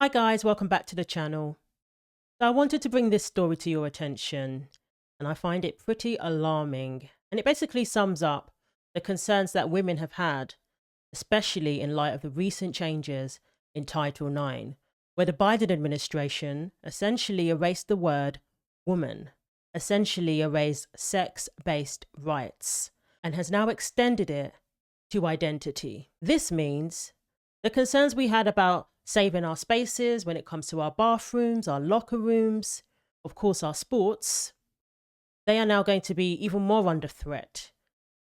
Hi guys, welcome back to the channel. So I wanted to bring this story to your attention, and I find it pretty alarming, and it basically sums up the concerns that women have had, especially in light of the recent changes in Title IX, where the Biden administration essentially erased the word woman, essentially erased sex-based rights, and has now extended it to identity. This means the concerns we had about saving our spaces when it comes to our bathrooms, our locker rooms, of course our sports, they are now going to be even more under threat.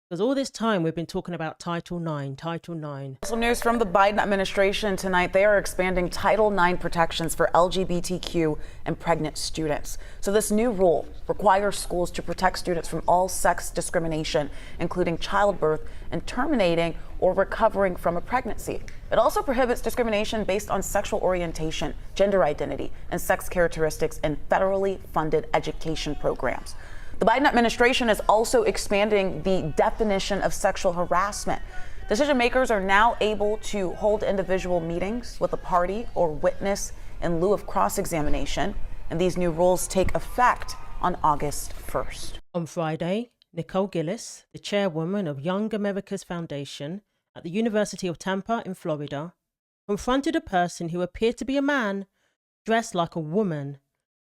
Because all this time we've been talking about Title IX. Also news from the Biden administration tonight. They are expanding Title IX protections for LGBTQ and pregnant students. So this new rule requires schools to protect students from all sex discrimination, including childbirth and terminating or recovering from a pregnancy. It also prohibits discrimination based on sexual orientation, gender identity, and sex characteristics in federally funded education programs. The Biden administration is also expanding the definition of sexual harassment. Decision makers are now able to hold individual meetings with a party or witness in lieu of cross-examination, and these new rules take effect on August 1st. On Friday, Nicole Gillis, the chairwoman of Young America's Foundation at the University of Tampa in Florida, confronted a person who appeared to be a man dressed like a woman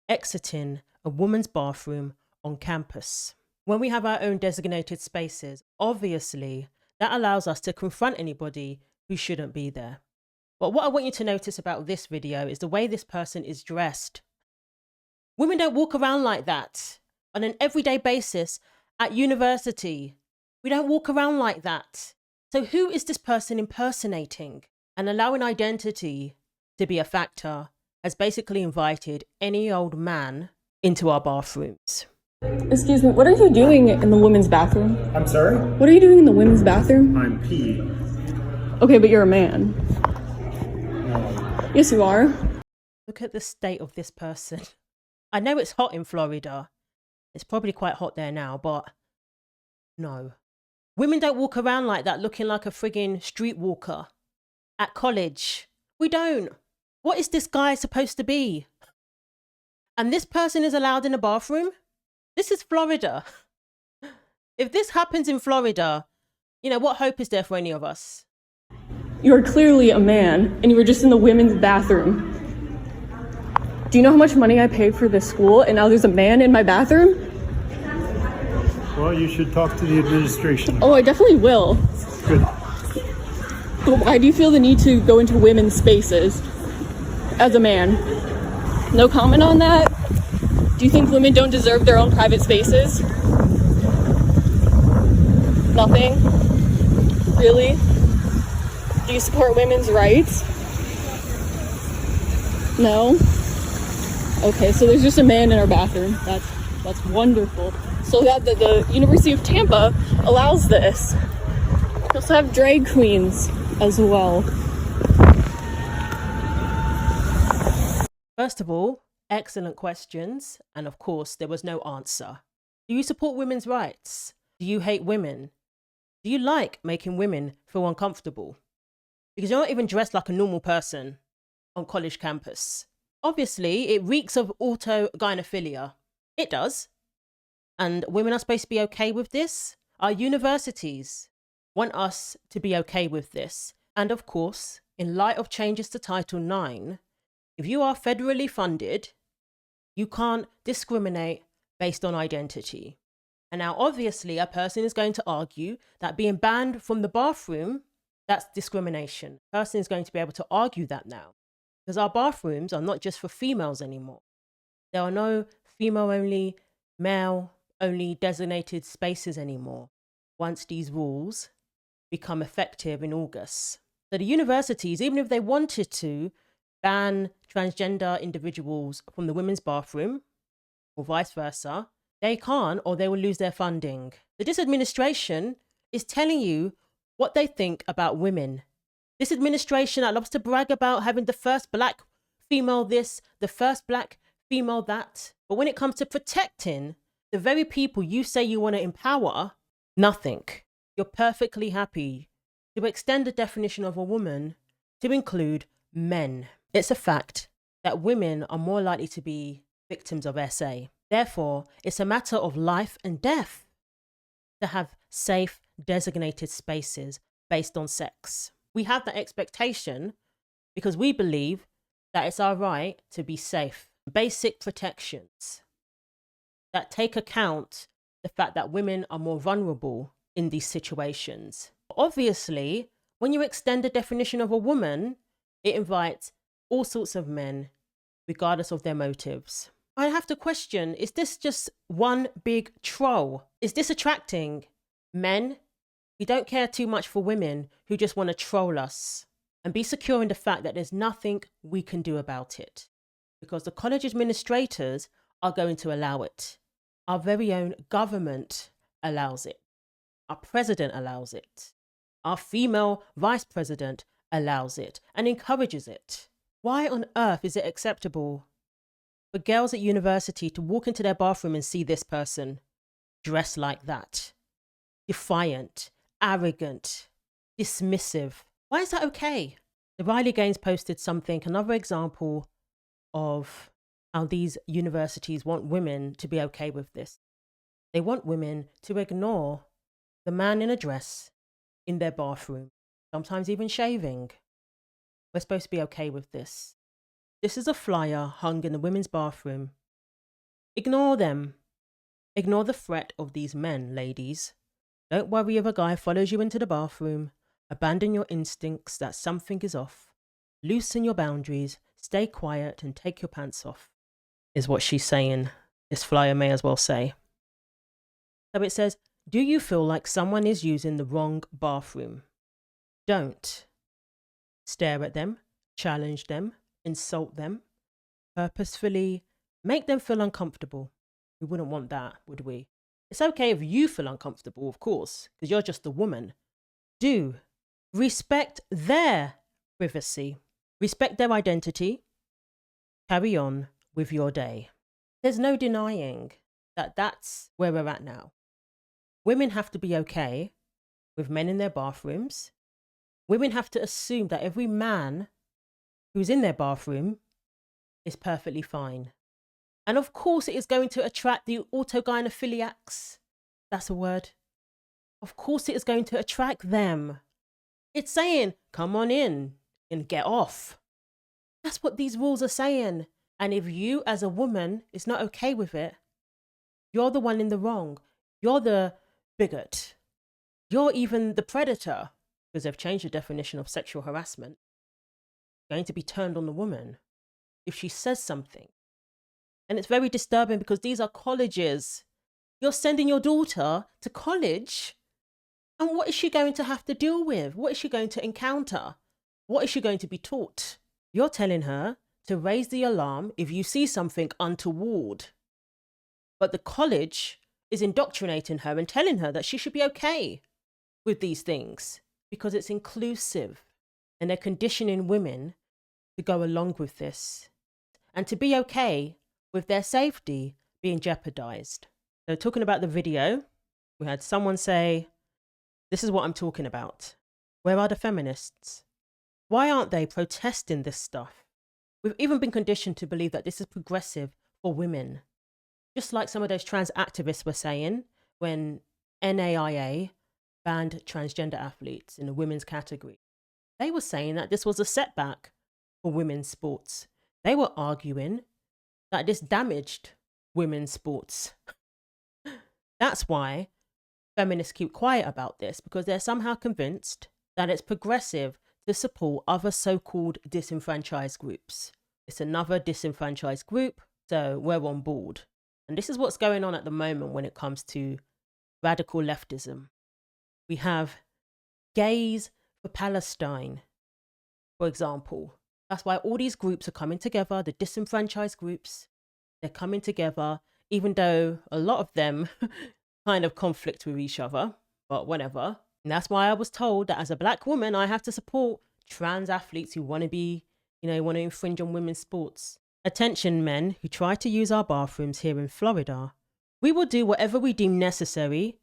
exiting a woman's bathroom on campus. When we have our own designated spaces, obviously that allows us to confront anybody who shouldn't be there. But what I want you to notice about this video is the way this person is dressed. Women don't walk around like that on an everyday basis at university. We don't walk around like that. So who is this person impersonating? And allowing identity to be a factor has basically invited any old man into our bathrooms. Excuse me, what are you doing in the women's bathroom? I'm sorry? What are you doing in the women's bathroom? I'm peeing. Okay, but you're a man. No. Yes, you are. Look at the state of this person. I know it's hot in Florida. It's probably quite hot there now, but no. Women don't walk around like that looking like a friggin' streetwalker. At college, we don't. What is this guy supposed to be? And this person is allowed in the bathroom? This is Florida. If this happens in Florida, you know, what hope is there for any of us? You are clearly a man, and you were just in the women's bathroom. Do you know how much money I paid for this school, and now there's a man in my bathroom? Well, you should talk to the administration. Oh, I definitely will. Good. But why do you feel the need to go into women's spaces as a man? No comment on that? Do you think women don't deserve their own private spaces? Nothing? Really? Do you support women's rights? No? Okay, so there's just a man in our bathroom. That's wonderful. So that the University of Tampa allows this. We also have drag queens as well. First of all, excellent questions, and of course there was no answer. Do you support women's rights? Do you hate women? Do you like making women feel uncomfortable? Because you're not even dressed like a normal person on college campus. Obviously, it reeks of autogynephilia. It does. And women are supposed to be okay with this? Our universities want us to be okay with this. And of course, in light of changes to Title IX, if you are federally funded, you can't discriminate based on identity. And now obviously a person is going to argue that being banned from the bathroom, that's discrimination. A person is going to be able to argue that now. Because our bathrooms are not just for females anymore. There are no female-only, male-only designated spaces anymore once these rules become effective in August. So the universities, even if they wanted to ban transgender individuals from the women's bathroom, or vice versa, they can't, or they will lose their funding. So this administration is telling you what they think about women. This administration that loves to brag about having the first black female this, the first black female that. But when it comes to protecting the very people you say you want to empower, nothing. You're perfectly happy to extend the definition of a woman to include men. It's a fact. that women are more likely to be victims of SA. Therefore, it's a matter of life and death to have safe, designated spaces based on sex. We have that expectation because we believe that it's our right to be safe. Basic protections that take account the fact that women are more vulnerable in these situations. Obviously, when you extend the definition of a woman, it invites all sorts of men, regardless of their motives. I have to question, is this just one big troll? Is this attracting men who don't care too much for women, who just want to troll us? And be secure in the fact that there's nothing we can do about it, because the college administrators are going to allow it. Our very own government allows it. Our president allows it. Our female vice president allows it and encourages it. Why on earth is it acceptable for girls at university to walk into their bathroom and see this person dressed like that? Defiant, arrogant, dismissive. Why is that okay? The Riley Gaines posted something, another example of how these universities want women to be okay with this. They want women to ignore the man in a dress in their bathroom, sometimes even shaving. We're supposed to be okay with this. This is a flyer hung in the women's bathroom. Ignore them. Ignore the threat of these men, ladies. Don't worry if a guy follows you into the bathroom. Abandon your instincts that something is off. Loosen your boundaries. Stay quiet and take your pants off, is what she's saying. This flyer may as well say. So it says, do you feel like someone is using the wrong bathroom? Don't. Stare at them, challenge them, insult them, purposefully make them feel uncomfortable. We wouldn't want that, would we? It's okay if you feel uncomfortable, of course, because you're just a woman. Do. Respect their privacy. Respect their identity. Carry on with your day. There's no denying that that's where we're at now. Women have to be okay with men in their bathrooms. Women have to assume that every man who's in their bathroom is perfectly fine. And of course it is going to attract the autogynephiliacs. That's a word. Of course it is going to attract them. It's saying, come on in and get off. That's what these rules are saying. And if you as a woman is not okay with it, you're the one in the wrong. You're the bigot. You're even the predator, because they've changed the definition of sexual harassment. Going to be turned on the woman if she says something. And it's very disturbing because these are colleges. You're sending your daughter to college, and what is she going to have to deal with? What is she going to encounter? What is she going to be taught? You're telling her to raise the alarm if you see something untoward. But the college is indoctrinating her and telling her that she should be okay with these things because it's inclusive, and they're conditioning women to go along with this and to be okay with their safety being jeopardized. So talking about the video, we had someone say, this is what I'm talking about. Where are the feminists? Why aren't they protesting this stuff? We've even been conditioned to believe that this is progressive for women. Just like some of those trans activists were saying when NAIA banned transgender athletes in the women's category. They were saying that this was a setback for women's sports. They were arguing that this damaged women's sports. That's why feminists keep quiet about this, because they're somehow convinced that it's progressive to support other so-called disenfranchised groups. It's another disenfranchised group, so we're on board. And this is what's going on at the moment when it comes to radical leftism. We have Gays for Palestine, for example. That's why all these groups are coming together, the disenfranchised groups. They're coming together, even though a lot of them kind of conflict with each other, but whatever. And that's why I was told that as a black woman, I have to support trans athletes who want to be, want to infringe on women's sports. Attention, men who try to use our bathrooms here in Florida. We will do whatever we deem necessary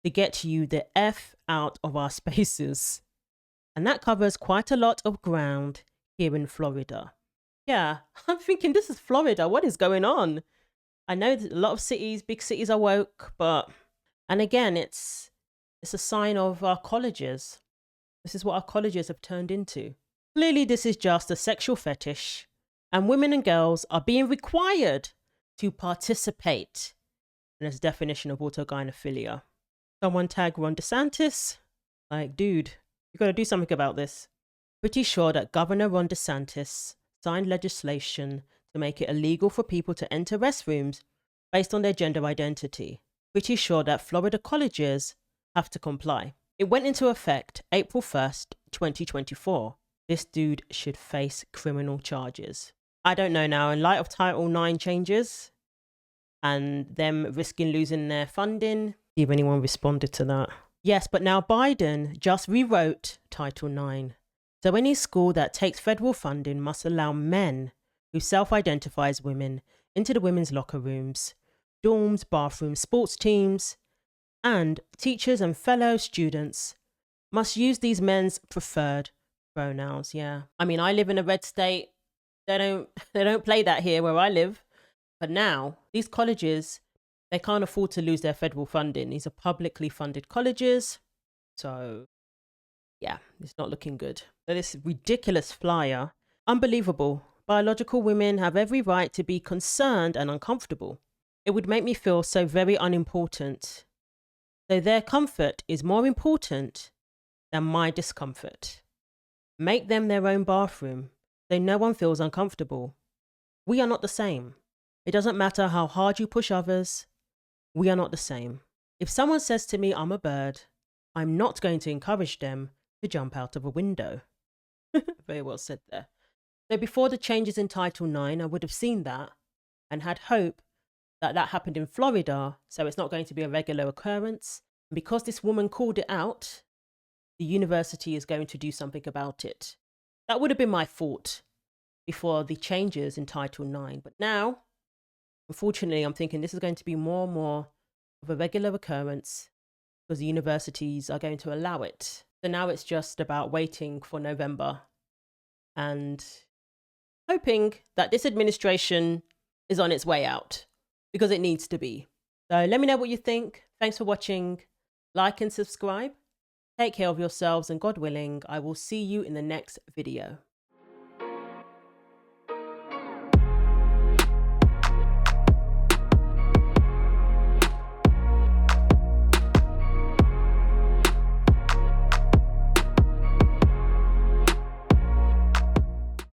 to get you the F out of our spaces. And that covers quite a lot of ground here in Florida. Yeah, I'm thinking this is Florida. What is going on? I know that a lot of cities, big cities are woke, but and again, it's a sign of our colleges. This is what our colleges have turned into. Clearly, this is just a sexual fetish, and women and girls are being required to participate in this definition of autogynephilia. Someone tag Ron DeSantis. Like, dude, you got to do something about this. Pretty sure that Governor Ron DeSantis signed legislation to make it illegal for people to enter restrooms based on their gender identity. Pretty sure that Florida colleges have to comply. It went into effect April 1st, 2024. This dude should face criminal charges. I don't know now, in light of Title IX changes and them risking losing their funding, if anyone responded to that. Yes, but now Biden just rewrote Title IX. So any school that takes federal funding must allow men who self-identify as women into the women's locker rooms, dorms, bathrooms, sports teams, and teachers and fellow students must use these men's preferred pronouns. Yeah. I mean, I live in a red state. They don't play that here where I live. But now these colleges, they can't afford to lose their federal funding. These are publicly funded colleges. So yeah, it's not looking good. So this ridiculous flyer, unbelievable. Biological women have every right to be concerned and uncomfortable. It would make me feel so very unimportant. So their comfort is more important than my discomfort. Make them their own bathroom so no one feels uncomfortable. We are not the same. It doesn't matter how hard you push others. We are not the same. If someone says to me, I'm a bird, I'm not going to encourage them to jump out of a window. Very well said there. So before the changes in Title IX, I would have seen that and had hope that that happened in Florida, so it's not going to be a regular occurrence. And because this woman called it out, the university is going to do something about it. That would have been my thought before the changes in Title IX. But now, unfortunately, I'm thinking this is going to be more and more of a regular occurrence because the universities are going to allow it. So now it's just about waiting for November and hoping that this administration is on its way out because it needs to be. So let me know what you think. Thanks for watching. Like and subscribe. Take care of yourselves, and God willing, I will see you in the next video.